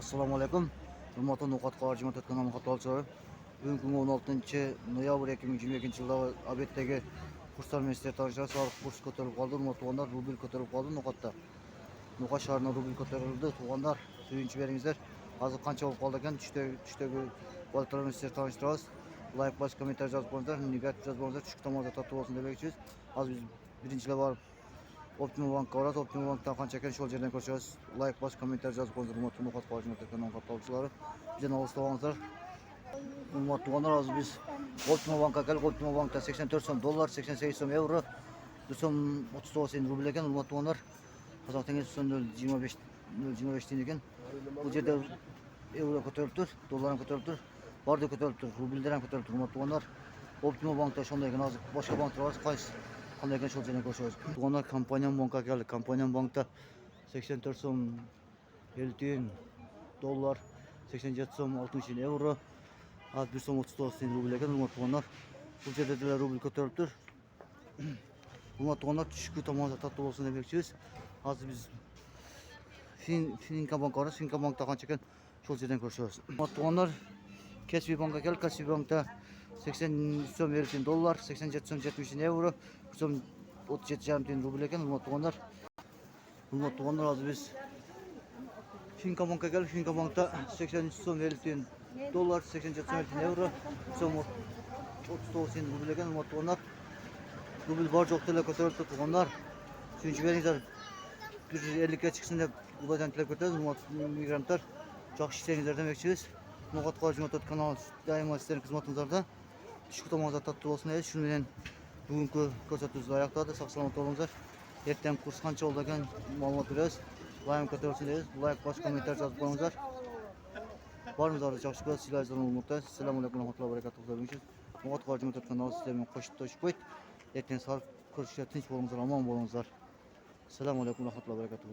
Assalomu alaykum. Hurmatli Nuqat qarjima kanal muxatabachilari. Bugun 16-noyabr 2022-yilda Obeddagi kurslar universiteti tarixida soliq kurs ko'tarilib qoldi. Tug'anlar rubl ko'tarilib qoldi Nuqatda. Nuqat shahrida rubl ko'tarildi. Tug'anlar suyunchi beringizlar. Hozir qancha bo'lib qoldi ekan? Tushdagi valyutalar universiteti tanishtiramiz. Like bosib kommentariy yozib qo'yinglar. Negativ yozib qo'yinglar. Tushki tomonda tatib olsin deb aytamiz. Hozir biz birinchilar borib Optimum Bank'a boramiz. Optimum Bank'dan qancha ekan shu yerdan ko'rishamiz. Like bosib kommentariy yozib qo'yinglar. Hurmatli Nuqat qarjima kanal muxatabachilari. Bizdan olishinglar. Hurmatli tuğanlar, hozir biz Optimum Bank'a keldik. Optimum Bank'da 84 so'm dollar, 88 so'm euro, 1 so'm 39 tiyin rubl ekan. Hurmatli tuğanlar, Qozoq tengasi 0.25 tiyin ekan. Bu yerda euro ko'tarilib tur, dollar ham ko'tarilib tur, barda ko'tarilib tur, rubllar ham ko'tarilib tur. Hurmatli tuğanlar, Optimum Bank'da shunday ekan. Hozir boshqa banklar bor, qanday ekan shu yerdan ko'rishamiz. Tuğanlar, Kompaniyam Bank'a keldik. Kompaniyam Bank'da 84 so'm 50 tiyin dollar, 87 so'm 60 tiyin euro, 1 so'm 39 tiyin rubl ekan. Hurmatli tuğanlar, bu yerda de rubl ko'tarilib tur. Hurmatli tuğanlar, tushki tomonda tatib bo'lsin deb aytamiz. Hozir biz Finka Bank'a boramiz. Finka Bank'da qancha ekan shu yerdan ko'rishamiz. Hurmatli tuğanlar, Kasbi Bank'a keldik. Kasbi Bank'da 80 so'm 50 tiyin dollar, 87 so'm 70 tiyin euro, 1 so'm 37,5 tiyin rubl ekan. Hurmatli tuğanlar, hozir biz Finka Bank'a geldik. Finka Bank'ta 83 so'm 50 tiyin dollar, 87 so'm 50 tiyin euro, 1 so'm 39 tiyin rubl ekan. Hurmatli tuğanlar, rubl bor joqda ko'tarilib turibdi tuğanlar. Shuncha beringizlar, 150 ga chiqsin deb Xudodan tilab ko'ramiz. Hurmatli migrantlar, yaxshi ishlayingizlar demoqchimiz. Nuqat qarjima kanal doimo sizlarning xizmatingizda. Tushki tomonda tatib bo'lsin deymiz. Shu bilan bugungi ko'rsatuvimizni oyoqladi. Sog' salomat bo'linglar. Ertaga kurs qancha bo'ldi ekan ma'lumot beramiz. Like ko'tarilsin deymiz. Like bosib kommentariy yozib qo'yinglar. Baringizni yaxshi ko'rasiz. Sizlarga umidda. Assalomu alaykum va rahmatullohi va barakatuh. Nuqat qarjima kanal sizlarga qo'shib to'shib qo'ydi. Ertaga sog' ko'rishga tinch bo'linglar, omon bo'linglar. Assalomu alaykum va rahmatullohi va barakatuh.